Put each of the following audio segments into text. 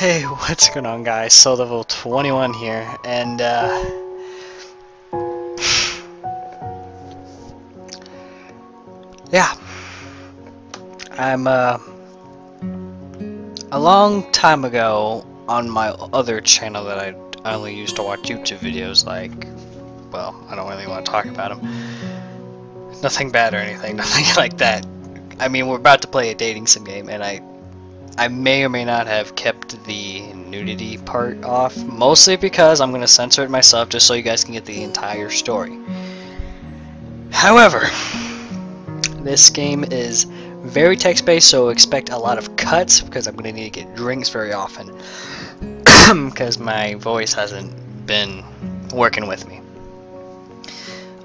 Hey, what's going on, guys? So level 21 here, and yeah, I'm a long time ago on my other channel that I only used to watch YouTube videos. Like, well, I don't really want to talk about them. Nothing bad or anything, nothing like that. I mean, we're about to play a dating sim game, and I may or may not have kept the nudity part off, mostly because I'm going to censor it myself just so you guys can get the entire story. However, this game is very text-based, so expect a lot of cuts because I'm going to need to get drinks very often because my voice hasn't been working with me.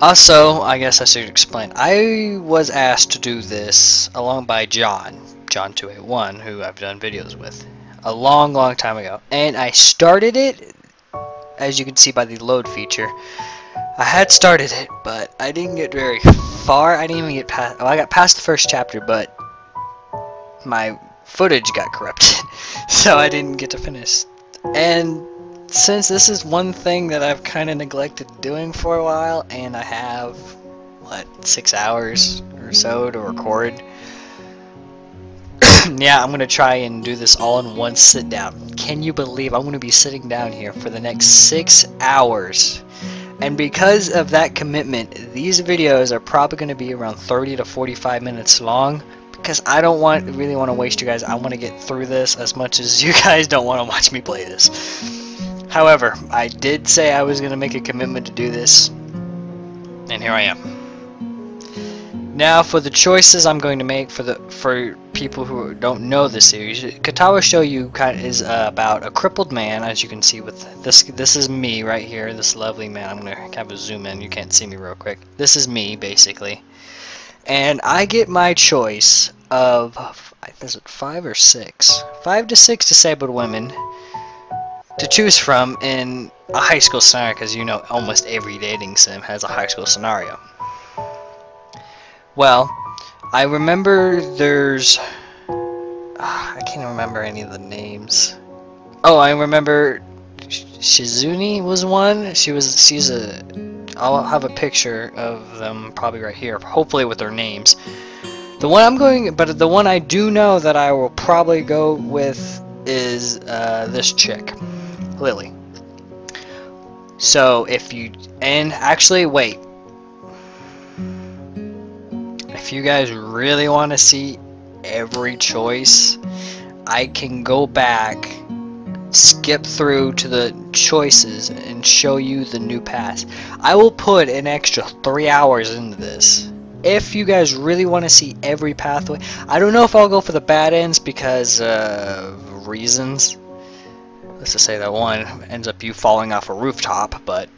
Also, I guess I should explain, I was asked to do this along by John281, who I've done videos with a long time ago, and I started it, as you can see by the load feature. I had started it, but I didn't get very far. I didn't even get past, well, I got past the first chapter, but my footage got corrupted, so I didn't get to finish. And since this is one thing that I've kind of neglected doing for a while, and I have, what, 6 hours or so to record, yeah, I'm gonna try and do this all in one sit down. Can you believe I'm gonna be sitting down here for the next 6 hours? And because of that commitment, these videos are probably gonna be around 30 to 45 minutes long, because I don't really want to waste you guys. I want to get through this as much as you guys don't want to watch me play this. However, I did say I was gonna make a commitment to do this, and here I am. Now, for the choices I'm going to make for people who don't know the series, Katawa Shoujo is about a crippled man, as you can see with this. This is me right here, this lovely man. I'm gonna have a zoom in. You can't see me real quick. This is me, basically, and I get my choice of, is it 5 or 6? 5 to 6 disabled women to choose from in a high school scenario, because you know almost every dating sim has a high school scenario. Well, I remember there's... I can't remember any of the names. Oh, I remember Shizuni was one. She's a... I'll have a picture of them probably right here, hopefully with their names. The one I do know that I will probably go with is this chick, Lily. So if you... And actually, wait. If you guys really want to see every choice, I can go back, skip through to the choices, and show you the new paths. I will put an extra 3 hours into this. If you guys really want to see every pathway, I don't know if I'll go for the bad ends because of reasons. Let's just say that one ends up you falling off a rooftop, but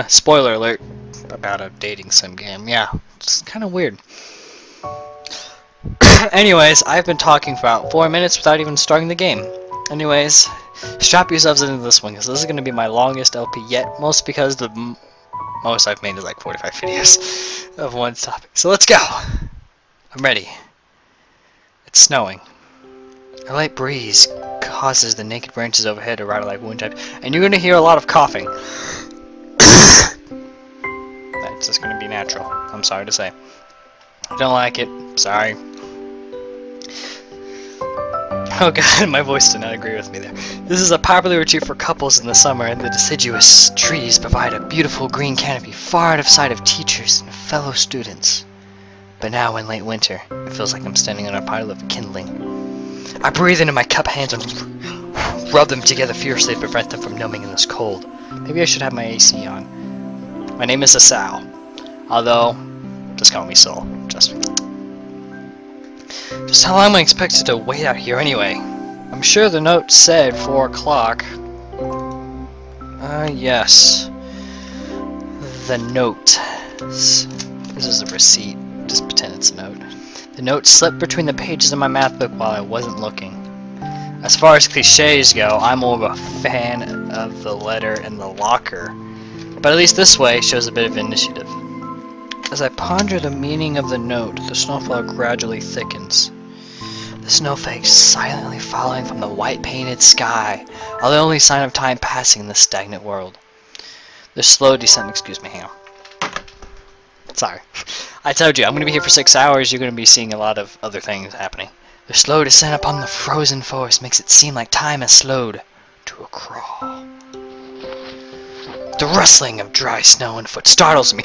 spoiler alert about a dating sim game. Yeah, it's kind of weird. Anyways, I've been talking for about 4 minutes without even starting the game. Anyways, strap yourselves into this one, because this is going to be my longest LP yet, most because the most I've made is like 45 videos of one topic. So let's go! I'm ready. It's snowing. A light breeze causes the naked branches overhead to rattle like wind type, and you're going to hear a lot of coughing. That's just going to be natural, I'm sorry to say. I don't like it. Sorry. Oh god, my voice did not agree with me there. This is a popular retreat for couples in the summer, and the deciduous trees provide a beautiful green canopy far out of sight of teachers and fellow students. But now, in late winter, it feels like I'm standing on a pile of kindling. I breathe into my cup hands and rub them together fiercely to prevent them from numbing in this cold. Maybe I should have my AC on. My name is Asao, although, just call me Soul. Just how long am I expected to wait out here anyway? I'm sure the note said 4 o'clock. Yes. The note. This is a receipt. Just pretend it's a note. The note slipped between the pages of my math book while I wasn't looking. As far as cliches go, I'm more of a fan of the letter in the locker. But at least this way shows a bit of initiative. As I ponder the meaning of the note, the snowfall gradually thickens. The snowflakes silently falling from the white painted sky are the only sign of time passing in this stagnant world. The slow descent, excuse me, hang on. Sorry. I told you, I'm going to be here for 6 hours, you're going to be seeing a lot of other things happening. The slow descent upon the frozen forest makes it seem like time has slowed to a crawl. The rustling of dry snow underfoot startles me,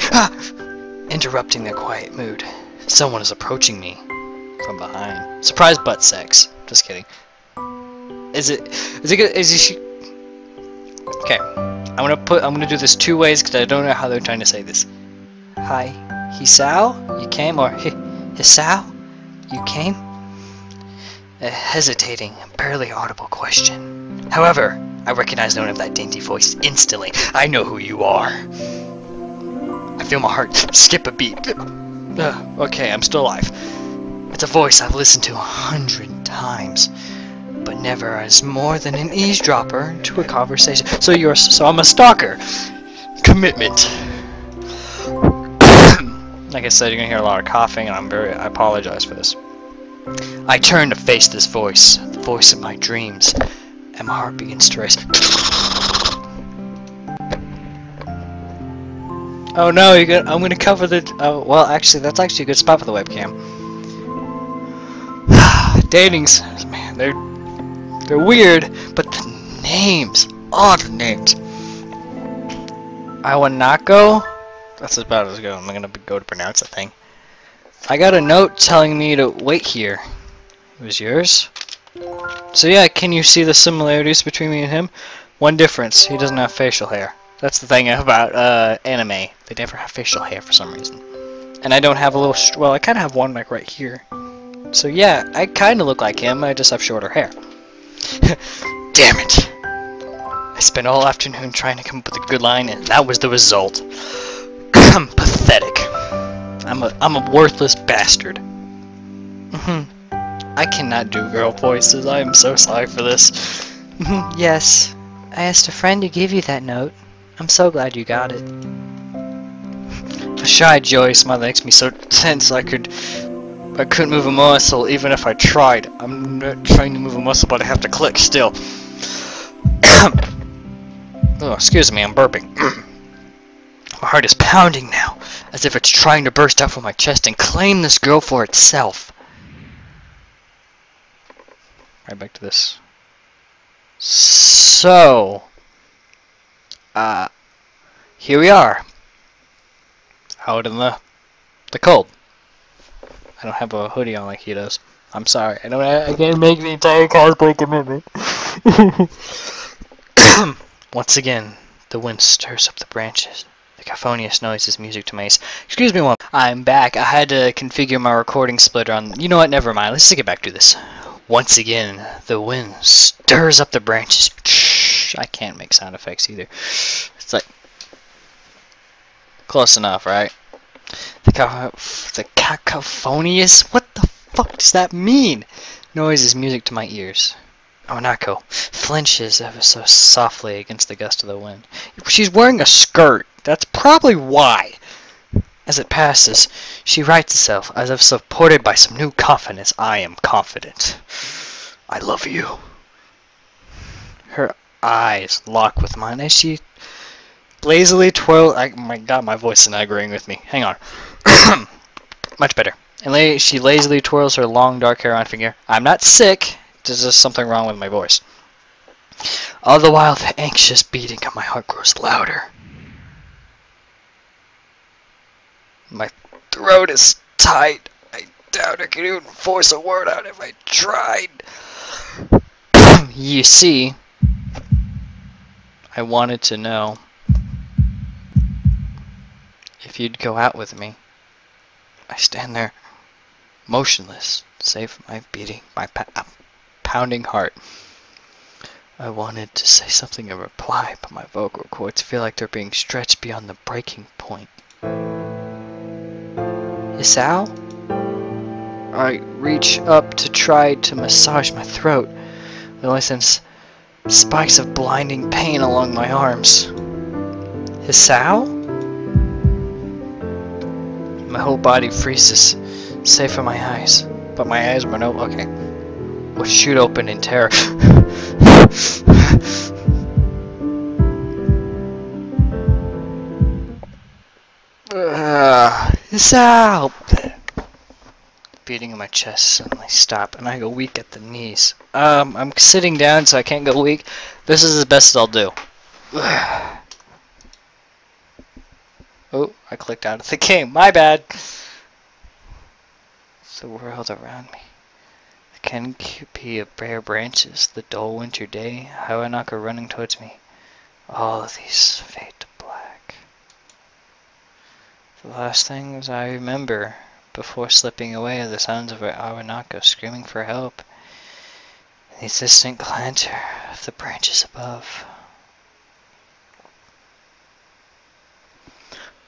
interrupting their quiet mood. Someone is approaching me from behind. Surprise butt sex. Just kidding. Is it good? Is she? Okay. I'm gonna do this 2 ways because I don't know how they're trying to say this. Hi, Hisao, you came, or Hisao, you came? A hesitating, barely audible question. However, I recognize the tone of that dainty voice instantly. I know who you are. I feel my heart skip a beat. Okay, I'm still alive. It's a voice I've listened to 100 times, but never as more than an eavesdropper to a conversation. So I'm a stalker. Commitment. Like I said, you're gonna hear a lot of coughing, and I apologize for this. I turn to face this voice, the voice of my dreams, and my heart begins to race. Oh no, I'm gonna cover the. Oh, well, actually, that's actually a good spot for the webcam. Datings, man, they're weird, but the names, all the names. Iwanako. That's about as good. I'm gonna go to pronounce the thing. I got a note telling me to wait here. It was yours? So yeah, can you see the similarities between me and him? One difference, he doesn't have facial hair. That's the thing about anime. They never have facial hair for some reason. And I don't have a little, well, I kind of have one like right here. So yeah, I kind of look like him, I just have shorter hair. Damn it! I spent all afternoon trying to come up with a good line, and that was the result. I'm pathetic. I'm a worthless bastard. I cannot do girl voices. I am so sorry for this. Yes, I asked a friend to give you that note. I'm so glad you got it. A shy, joyous smile makes me so tense I couldn't move a muscle even if I tried. I'm not trying to move a muscle, but I have to click still. Oh, excuse me, I'm burping. My heart is pounding now, as if it's trying to burst out from my chest and claim this girl for itself. Right back to this. So, here we are, out in the cold. I don't have a hoodie on like he does. I'm sorry. I can't make the entire cosplay commitment. Once again, the wind stirs up the branches. The cacophonous noise is music to my ears. Excuse me one. I'm back. I had to configure my recording splitter on. You know what? Never mind. Let's just get back to this. Once again, the wind stirs up the branches. I can't make sound effects either. It's like close enough, right? The cacophonious. What the fuck does that mean? Noise is music to my ears. Iwanako flinches ever so softly against the gust of the wind. She's wearing a skirt. That's probably why. As it passes, she rights herself as if supported by some new confidence. I am confident. I love you. Her eyes lock with mine as she lazily twirls. Oh my god, my voice is not agreeing with me. Hang on. Much better. And she lazily twirls her long dark hair on her finger. I'm not sick. There's just something wrong with my voice. All the while, the anxious beating of my heart grows louder. My throat is tight. I doubt I could even force a word out if I tried. You see, I wanted to know if you'd go out with me. I stand there, motionless, save for my beating, my pounding heart. I wanted to say something in reply, but my vocal cords feel like they're being stretched beyond the breaking point. Hisao? I reach up to try to massage my throat, but I sense spikes of blinding pain along my arms. Hisao? My whole body freezes, save for my eyes. But my eyes were no. Okay. would shoot open in terror. This out. Beating in my chest suddenly stop, and I go weak at the knees. I'm sitting down, so I can't go weak. This is as best as I'll do. Oh, I clicked out of the game. My bad. It's the world around me. The canopy of bare branches, the dull winter day, Hawanaka running towards me. All of these fade to black. The last things I remember before slipping away are the sounds of Awanaka screaming for help. The distant clatter of the branches above.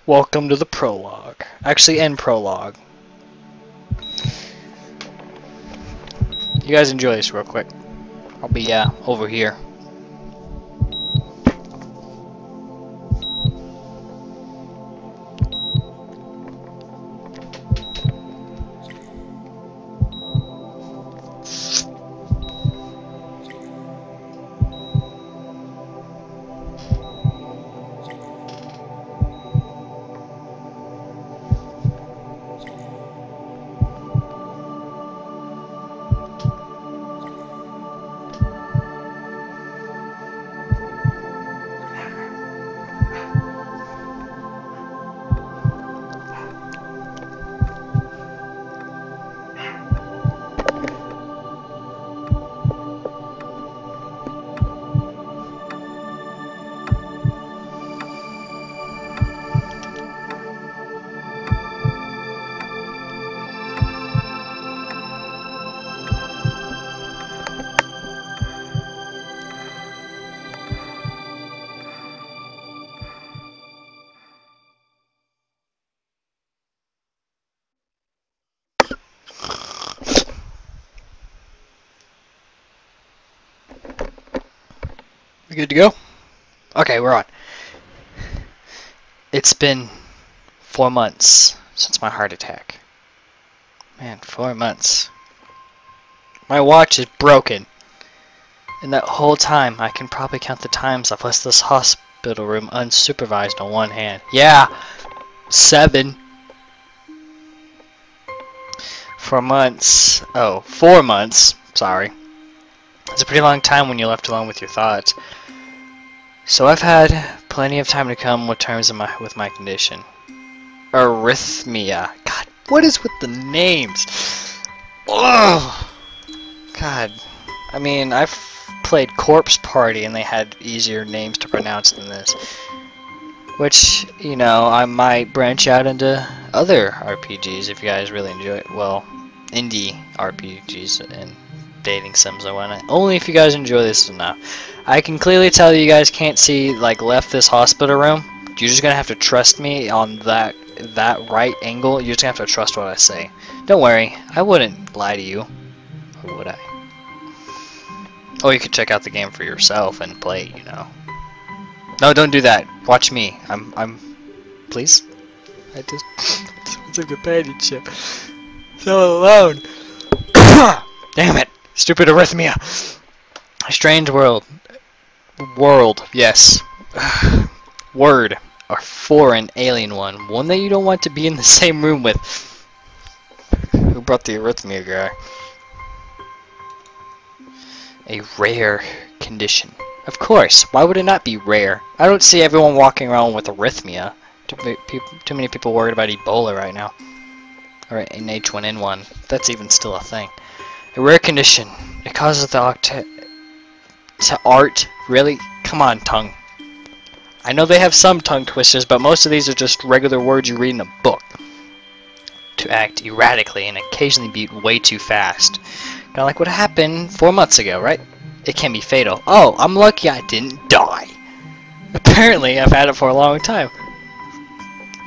Welcome to the prologue. Actually, end prologue. You guys enjoy this real quick. I'll be, over here. We good to go? Okay, we're on. It's been 4 months since my heart attack. Man, 4 months. My watch is broken. In that whole time, I can probably count the times I've left this hospital room unsupervised on one hand. Yeah! 7. 4 months. Oh, 4 months. Sorry. It's a pretty long time when you're left alone with your thoughts. So I've had plenty of time to come with terms with my condition. Arrhythmia. God, what is with the names? Oh, God. I mean, I've played Corpse Party and they had easier names to pronounce than this. Which, you know, I might branch out into other RPGs if you guys really enjoy it. Well, indie RPGs and dating sims and whatnot. Only if you guys enjoy this enough. I can clearly tell that you guys can't see, like, left this hospital room. You're just gonna have to trust me on that right angle. You're just gonna have to trust what I say. Don't worry, I wouldn't lie to you. Or would I? Or you could check out the game for yourself and play, you know. No, don't do that. Watch me. Please? It's a companionship. So alone. Damn it. Stupid arrhythmia. A strange world. Yes. Word. A foreign alien one. One that you don't want to be in the same room with. Who brought the arrhythmia guy? A rare condition. Of course. Why would it not be rare? I don't see everyone walking around with arrhythmia. Too many people worried about Ebola right now. Or an H1N1. That's even still a thing. A rare condition. It causes the art. Really? Come on, tongue. I know they have some tongue twisters, but most of these are just regular words you read in a book. To act erratically and occasionally beat way too fast. Kind of like what happened 4 months ago, right? It can be fatal. Oh, I'm lucky I didn't die. Apparently, I've had it for a long time.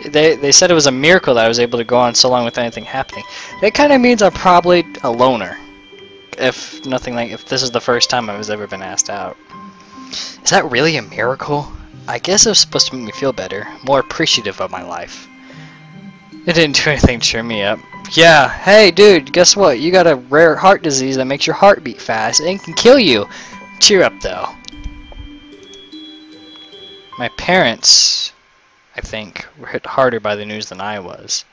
They said it was a miracle that I was able to go on so long without anything happening. That kind of means I'm probably a loner. If this is the first time I was ever been asked out. Is that really a miracle? I guess it was supposed to make me feel better, more appreciative of my life. It didn't do anything to cheer me up. Yeah, hey dude, guess what? You got a rare heart disease that makes your heart beat fast and can kill you. Cheer up though. My parents, I think, were hit harder by the news than I was.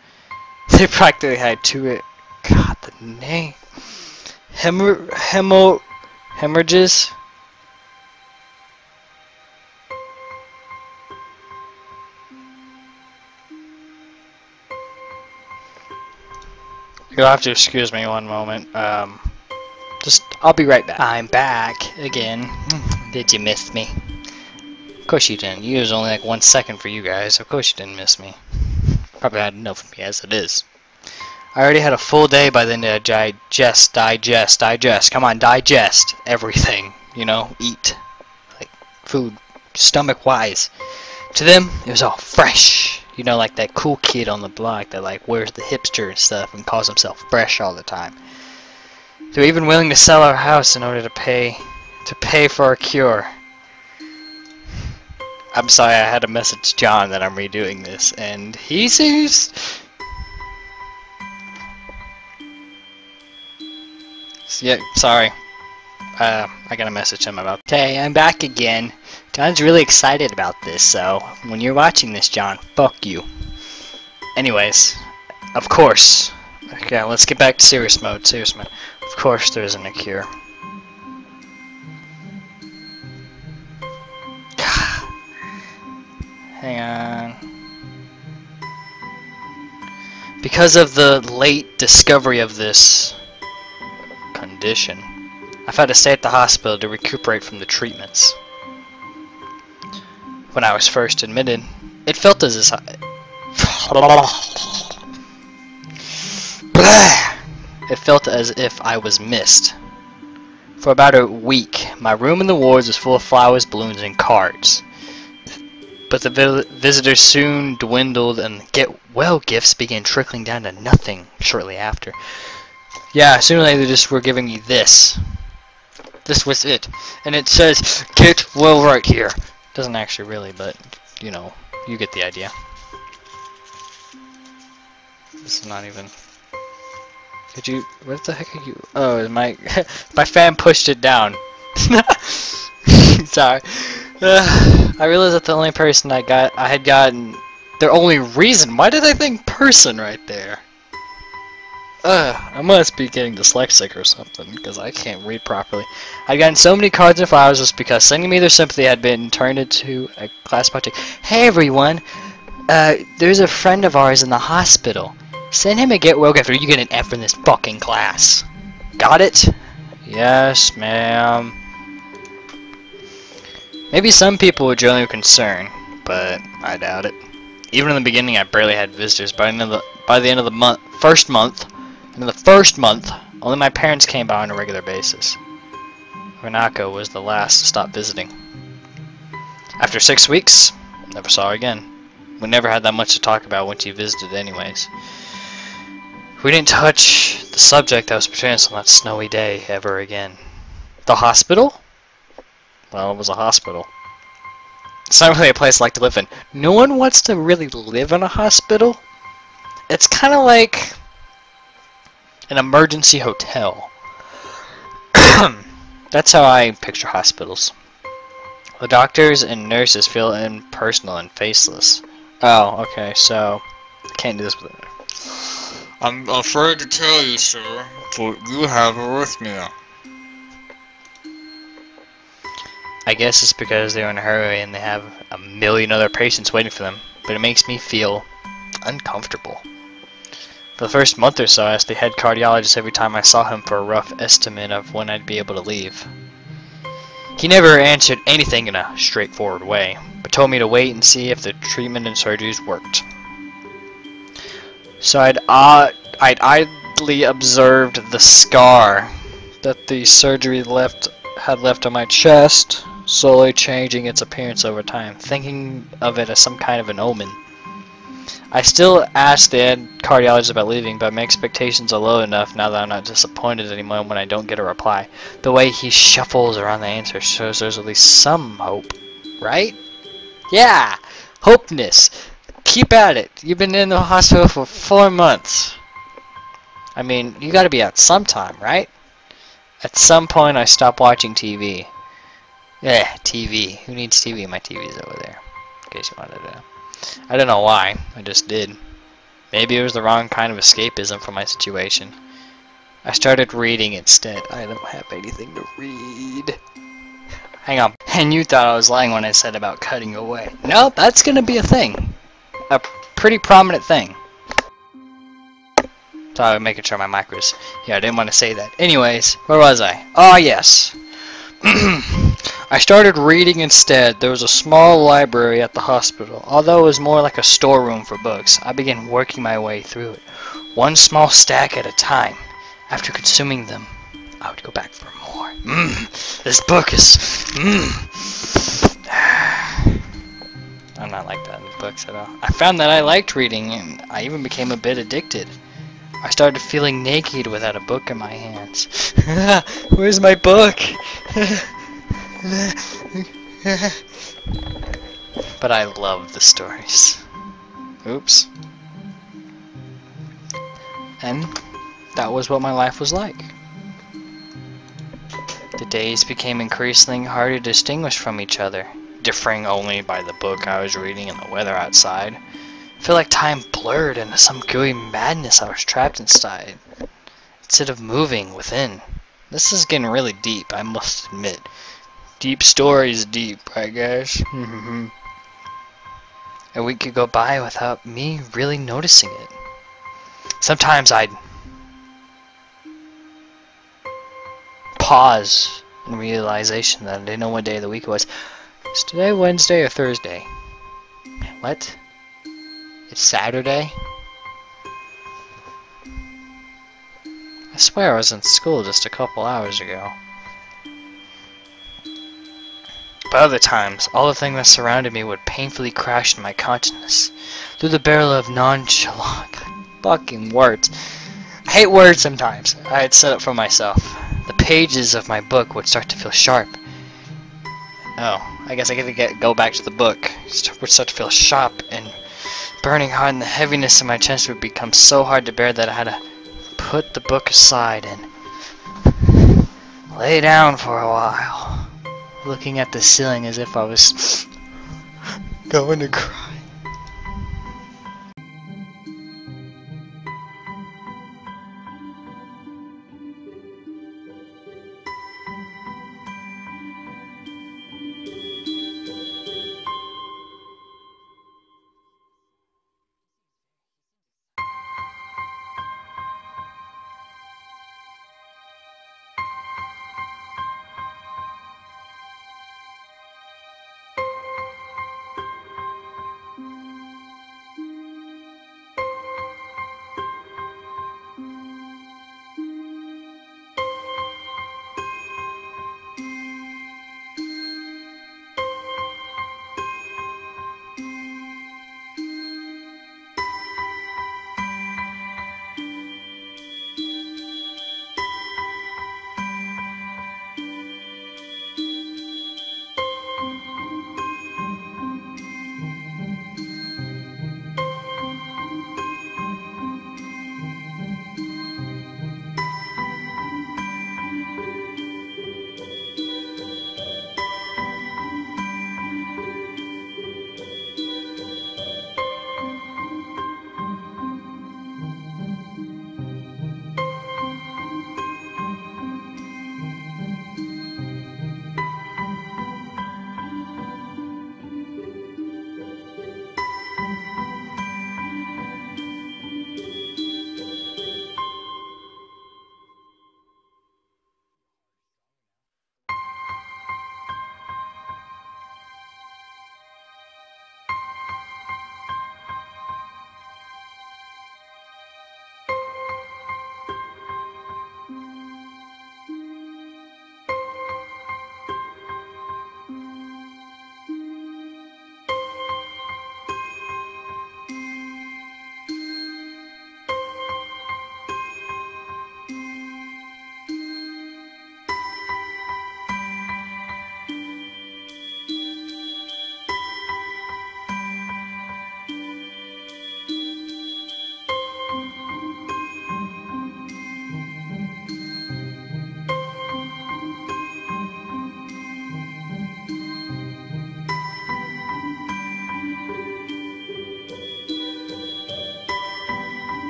They practically had God, the name. Hemorrhages? You'll have to excuse me one moment. I'll be right back. I'm back again. Did you miss me? Of course you didn't. It was only like 1 second for you guys. Of course you didn't miss me. Probably had enough of me as it is. I already had a full day by the end of digest. Come on, digest everything. You know, eat. Like, food. Stomach-wise. To them, it was all fresh. You know, like that cool kid on the block that like wears the hipster and stuff and calls himself fresh all the time. They were even willing to sell our house in order to pay for our cure. I'm sorry, I had to message John that I'm redoing this, and he seems... Yeah, sorry. I gotta message him about... Okay, I'm back again. John's really excited about this, so when you're watching this, John, fuck you. Anyways, of course. Okay, let's get back to serious mode. Of course there isn't a cure. Hang on. Because of the late discovery of this condition, I've had to stay at the hospital to recuperate from the treatments. When I was first admitted, it felt as if I was missed. For about a week, my room in the wards was full of flowers, balloons, and cards. But the visitors soon dwindled, and get-well gifts began trickling down to nothing shortly after. Yeah, sooner or later they just were giving me this. This was it. And it says, "Get well right here." Doesn't actually really, but, you know, you get the idea. This is not even... Could you... What the heck are you... Oh, my... my fan pushed it down. Sorry. I realized that the only person I had gotten... Their only reason... Why did I think person right there? I must be getting dyslexic or something, because I can't read properly. I'd gotten so many cards and flowers just because sending me their sympathy had been turned into a class project. Hey everyone! There's a friend of ours in the hospital. Send him a get well gift or you get an F in this fucking class. Got it? Yes, ma'am. Maybe some people were genuinely concerned, but I doubt it. Even in the beginning, I barely had visitors. By the end of the first month, only my parents came by on a regular basis. Renako was the last to stop visiting. After 6 weeks, never saw her again. We never had that much to talk about when she visited anyways. We didn't touch the subject that was between us on that snowy day ever again. The hospital? Well, it was a hospital. It's not really a place I like to live in. No one wants to really live in a hospital. It's kind of like an emergency hotel. That's how I picture hospitals. The doctors and nurses feel impersonal and faceless. Oh, okay, so I can't do this with it. I'm afraid to tell you, sir, but you have arrhythmia. I guess it's because they're in a hurry and they have a million other patients waiting for them, but it makes me feel uncomfortable. For the first month or so, I asked the head cardiologist every time I saw him for a rough estimate of when I'd be able to leave. He never answered anything in a straightforward way, but told me to wait and see if the treatment and surgeries worked. So I'd idly observed the scar that the surgery had left on my chest, slowly changing its appearance over time, thinking of it as some kind of an omen. I still ask the head cardiologist about leaving, but my expectations are low enough now that I'm not disappointed anymore when I don't get a reply. The way he shuffles around the answer shows there's at least some hope, right? Yeah! Hopeness! keep at it. You've been in the hospital for 4 months. I mean, you gotta be at some time, right? At some point, I stopped watching TV. Yeah, TV. Who needs TV? My TV's over there. In case you wanted to know. I don't know why. I just did. Maybe it was the wrong kind of escapism for my situation. I started reading instead. I don't have anything to read. Hang on. And you thought I was lying when I said about cutting away. No, that's gonna be a thing. A pretty prominent thing. So I'm making sure my mic was... Yeah, I didn't want to say that. Anyways, where was I? Oh, yes. I started reading instead. There was a small library at the hospital. Although it was more like a storeroom for books, I began working my way through it, one small stack at a time. After consuming them, I would go back for more. This book is... I'm not like that in books at all. I found that I liked reading, and I even became a bit addicted. I started feeling naked without a book in my hands. Where's my book? But I love the stories. Oops. And that was what my life was like. The days became increasingly hard to distinguish from each other, differing only by the book I was reading and the weather outside. I feel like time blurred into some gooey madness I was trapped inside, instead of moving within. This is getting really deep, I must admit. Deep stories deep, I guess. A week could go by without me really noticing it. Sometimes I'd pause in realization that I didn't know what day of the week it was. Is today Wednesday or Thursday? What? It's Saturday? I swear I was in school just a couple hours ago. But other times, all the things that surrounded me would painfully crash in my consciousness through the barrel of nonchalant fucking words. I hate words sometimes. I had set up for myself. The pages of my book would start to feel sharp. Oh, I guess I get to go back to the book. Would start to feel sharp and burning hard, and the heaviness in my chest would become so hard to bear that I had to put the book aside and lay down for a while, looking at the ceiling as if I was going to cry.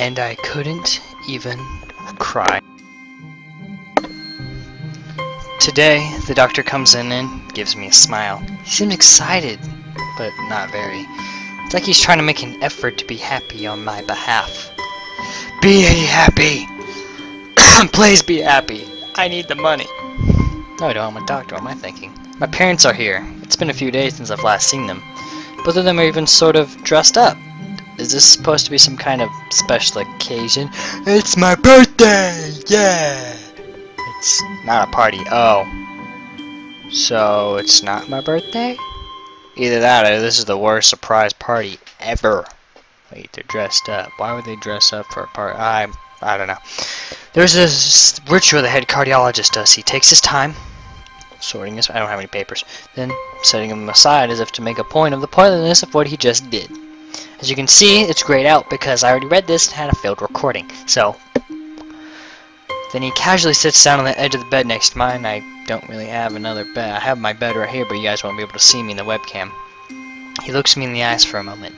and I couldn't even cry. Today, the doctor comes in and gives me a smile. He seems excited, but not very. It's like he's trying to make an effort to be happy on my behalf. Be happy! Please be happy! I need the money! No, I don't. I'm a doctor. What am I thinking? My parents are here. It's been a few days since I've last seen them. Both of them are even sort of dressed up. Is this supposed to be some kind of special occasion? It's my birthday! Yeah! It's not a party. Oh. So, it's not my birthday? Either that or this is the worst surprise party ever. Wait, they're dressed up. Why would they dress up for a party? I don't know. There's this ritual the head cardiologist does. He takes his time, sorting his... I don't have any papers. Then setting them aside as if to make a point of the pointlessness of what he just did. As you can see, it's grayed out because I already read this and had a failed recording. So, then he casually sits down on the edge of the bed next to mine. I don't really have another bed. I have my bed right here, but you guys won't be able to see me in the webcam. He looks me in the eyes for a moment.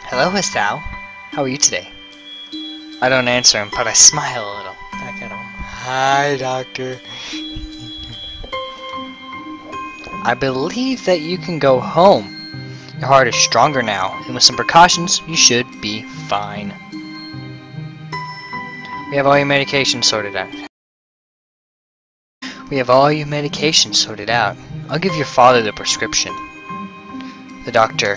Hello, Estelle. How are you today? I don't answer him, but I smile a little. Back at him. Hi, doctor. I believe that you can go home. Your heart is stronger now, and with some precautions, you should be fine. We have all your medication sorted out. I'll give your father the prescription. The doctor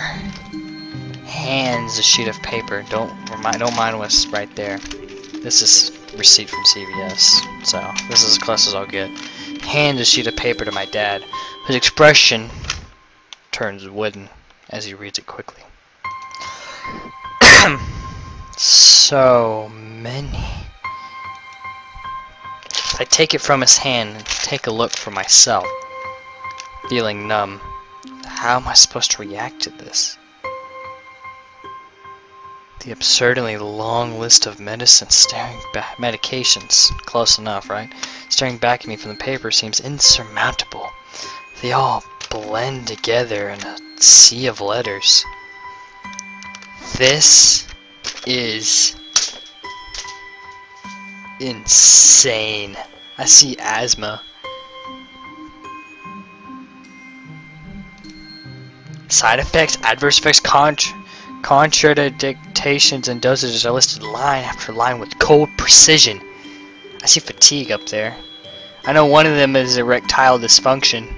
hands a sheet of paper. Don't mind what's right there. This is receipt from CVS, so this is as close as I'll get. Hands a sheet of paper to my dad. His expression turns wooden as he reads it quickly. So many. I take it from his hand and take a look for myself, feeling numb. How am I supposed to react to this? The absurdly long list of medicines medications, close enough, right? Staring back at me from the paper seems insurmountable. They all blend together in a sea of letters. This is insane. I see asthma. Side effects, adverse effects, contraindications, and dosages are listed line after line with cold precision. I see fatigue up there. I know one of them is erectile dysfunction.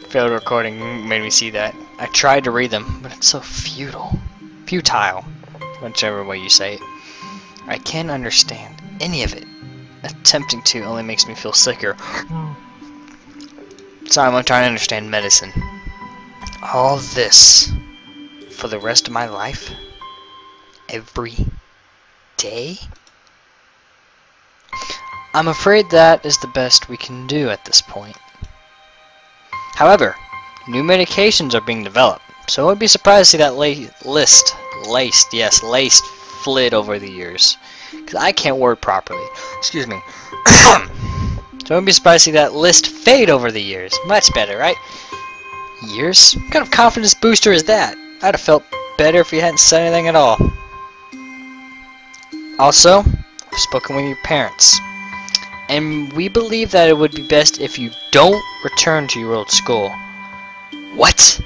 Failed recording made me see that. I tried to read them, but it's so futile. Futile, whichever way you say it. I can't understand any of it. Attempting to only makes me feel sicker. So I'm trying to understand medicine. All this for the rest of my life? Every day? I'm afraid that is the best we can do at this point. However, new medications are being developed, so I would be surprised to see that laced flit over the years. Because I can't word properly. Excuse me. So I wouldn't be surprised to see that list fade over the years. Much better, right? Years? What kind of confidence booster is that? I'd have felt better if you hadn't said anything at all. Also, I've spoken with your parents. And we believe that it would be best if you don't return to your old school. What?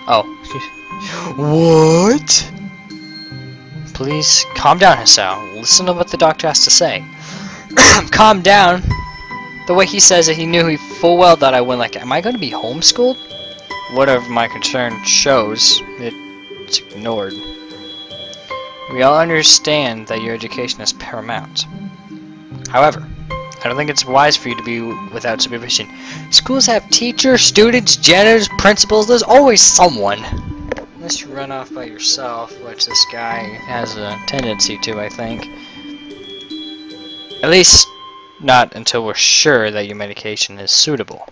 Oh, excuse me. What? Please calm down, Hassan. Listen to what the doctor has to say. Calm down. The way he says it, he knew he full well that I went like, am I going to be homeschooled? Whatever my concern shows, it's ignored. We all understand that your education is paramount. However, I don't think it's wise for you to be without supervision. Schools have teachers, students, janitors, principals. There's always someone. Unless you run off by yourself, which this guy has a tendency to, I think. At least, not until we're sure that your medication is suitable.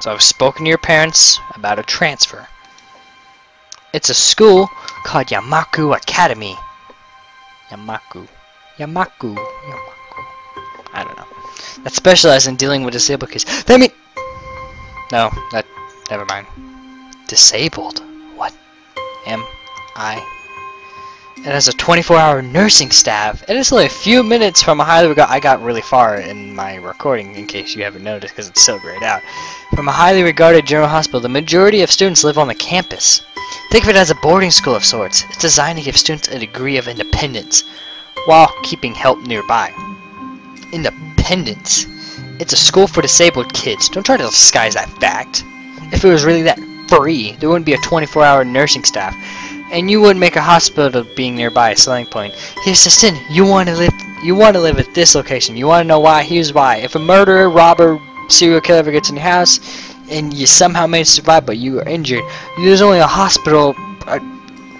So I've spoken to your parents about a transfer. It's a school called Yamaku Academy. Yamaku. I don't know. That specializes in dealing with disabled kids. Never mind. Disabled? What? M-I. It has a 24-hour nursing staff. It is only a few minutes from a highly regarded... I got really far in my recording, in case you haven't noticed, because it's so grayed out. From a highly regarded general hospital, the majority of students live on the campus. Think of it as a boarding school of sorts. It's designed to give students a degree of independence, while keeping help nearby. Independence? It's a school for disabled kids. Don't try to disguise that fact. If it was really that free, there wouldn't be a 24-hour nursing staff. And you wouldn't make a hospital being nearby a selling point. Hey, assistant, you want to live at this location. You want to know why? Here's why. If a murderer, robber, serial killer ever gets in your house, and you somehow manage to survive, but you are injured, there's only a hospital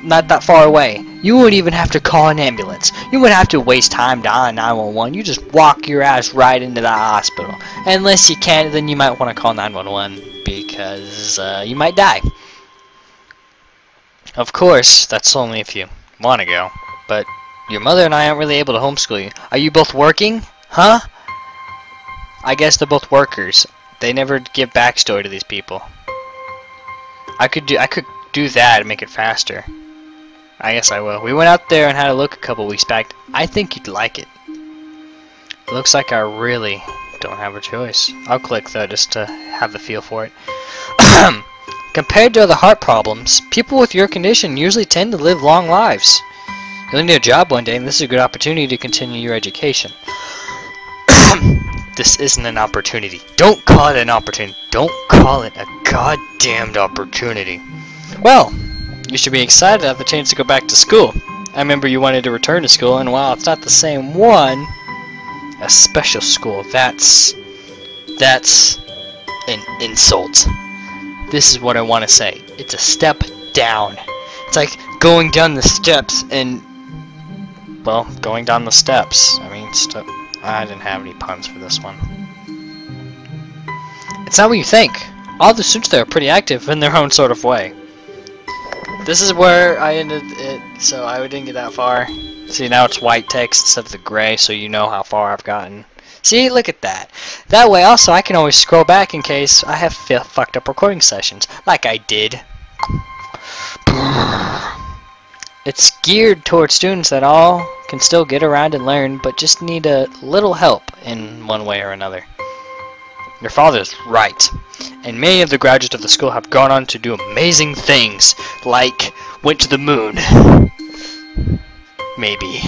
not that far away. You wouldn't even have to call an ambulance. You wouldn't have to waste time dialing 911. You just walk your ass right into the hospital. Unless you can't, then you might want to call 911 because you might die. Of course, that's only if you want to go, but your mother and I aren't really able to homeschool you. Are you both working? Huh? I guess they're both workers. They never give backstory to these people. I could do that and make it faster. I guess I will. We went out there and had a look a couple weeks back. I think you'd like it. It looks like I really don't have a choice. I'll click though just to have the feel for it. Compared to other heart problems, people with your condition usually tend to live long lives. You'll need a job one day, and this is a good opportunity to continue your education. This isn't an opportunity. Don't call it an opportunity. Don't call it a goddamned opportunity. Well, you should be excited to have the chance to go back to school. I remember you wanted to return to school, and while it's not the same one, a special school, that's an insult. This is what I want to say. It's a step down. It's like going down the steps and, well, going down the steps. I mean, I didn't have any puns for this one. It's not what you think. All the students there are pretty active in their own sort of way. This is where I ended it, so I didn't get that far. See, now it's white text instead of the gray, so you know how far I've gotten. See, look at that. That way, also, I can always scroll back in case I have fucked up recording sessions, like I did. It's geared towards students that all can still get around and learn, but just need a little help in one way or another. Your father's right, and many of the graduates of the school have gone on to do amazing things, like went to the moon. Maybe.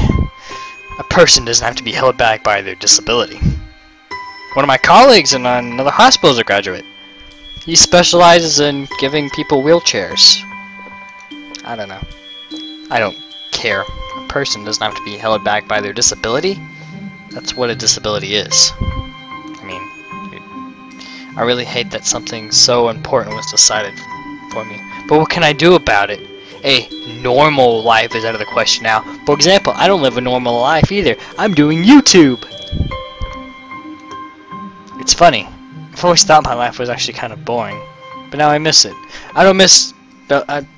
A person doesn't have to be held back by their disability. One of my colleagues in another hospital is a graduate. He specializes in giving people wheelchairs. I don't know. I don't care. A person doesn't have to be held back by their disability. That's what a disability is. I mean, I really hate that something so important was decided for me. But what can I do about it? A normal life is out of the question now. For example, I don't live a normal life either. I'm doing YouTube. It's funny. I've always thought my life was actually kind of boring, but now I miss it. I don't miss...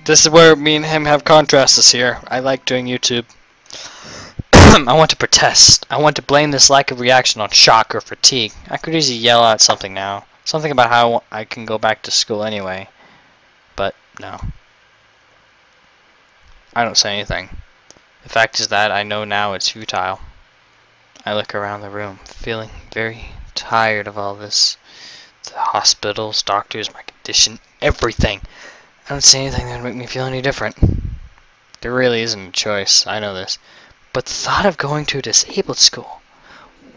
this is where me and him have contrasts this here. I like doing YouTube. I want to protest. I want to blame this lack of reaction on shock or fatigue. I could easily yell out something now. Something about how I can go back to school anyway. But no. I don't say anything. The fact is that I know now it's futile. I look around the room, feeling very tired of all this. The hospitals, doctors, my condition, everything. I don't see anything that would make me feel any different. There really isn't a choice, I know this. But the thought of going to a disabled school,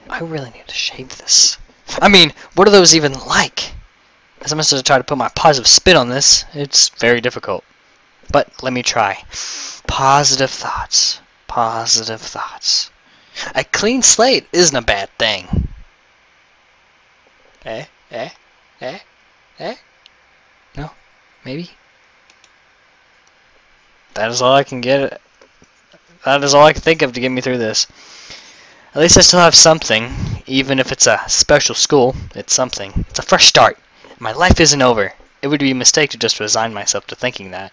I really need to shave this. I mean, what are those even like? As much as I try to put my positive spin on this, it's very difficult. But let me try. Positive thoughts. Positive thoughts. A clean slate isn't a bad thing. No? Maybe? That is all I can get. That is all I can think of to get me through this. At least I still have something. Even if it's a special school, it's something. It's a fresh start. My life isn't over. It would be a mistake to just resign myself to thinking that.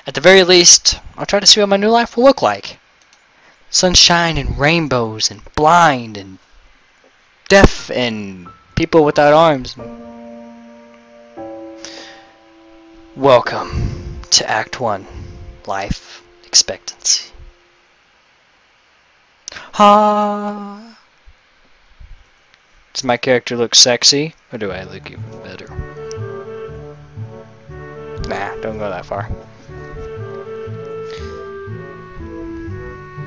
At the very least, I'll try to see what my new life will look like. Sunshine and rainbows and blind and deaf and people without arms. Welcome to Act 1. life expectancy. Ha! Does my character look sexy, or do I look even better? Nah, don't go that far.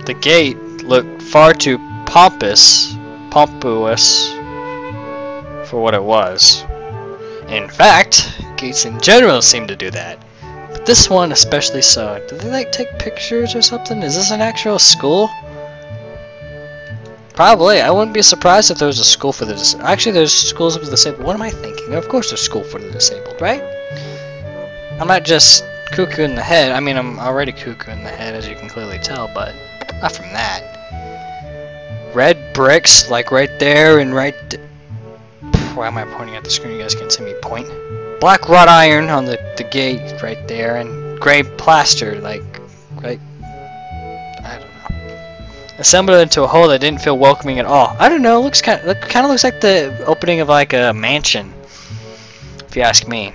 The gate looked far too pompous for what it was. In fact, gates in general seem to do that. But this one especially so. Did they like take pictures or something? Is this an actual school? Probably. I wouldn't be surprised if there was a school for the disabled. Actually, there's schools for the disabled. What am I thinking? Of course there's school for the disabled, right? I'm not just cuckoo in the head. I mean, I'm already cuckoo in the head, as you can clearly tell, but not from that. Red bricks, like right there and right... Why am I pointing at the screen? You guys can't see me point. Black wrought iron on the gate right there, and gray plaster, like, right... I don't know. Assembled it into a hole that didn't feel welcoming at all. I don't know, looks kind of looks like the opening of like a mansion, if you ask me.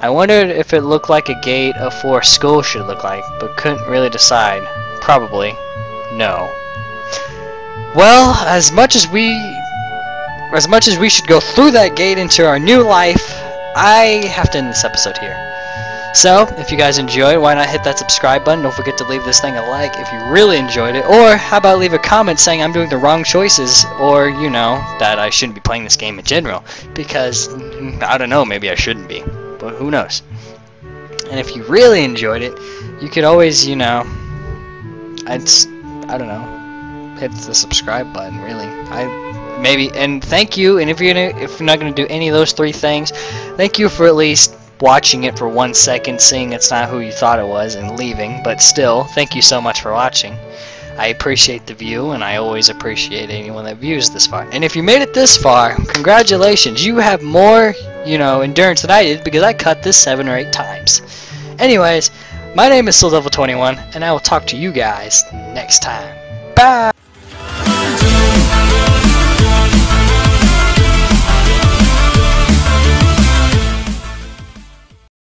I wondered if it looked like a gate of for a school should look like, but couldn't really decide. Probably no. Well, as much as we should go through that gate into our new life, I have to end this episode here. So, if you guys enjoyed, why not hit that subscribe button? Don't forget to leave this thing a like if you really enjoyed it. Or, how about leave a comment saying I'm doing the wrong choices, or, you know, that I shouldn't be playing this game in general. Because, I don't know, maybe I shouldn't be. But who knows? And if you really enjoyed it, you could always, you know, I don't know, hit the subscribe button, really. And thank you, and if you're not gonna do any of those three things, thank you for at least watching it for 1 second, seeing it's not who you thought it was, and leaving. But still, thank you so much for watching. I appreciate the view, and I always appreciate anyone that views this far. And if you made it this far, congratulations, you have more, you know, endurance than I did, because I cut this 7 or 8 times. Anyways, my name is SoulDevil21, and I will talk to you guys next time. Bye!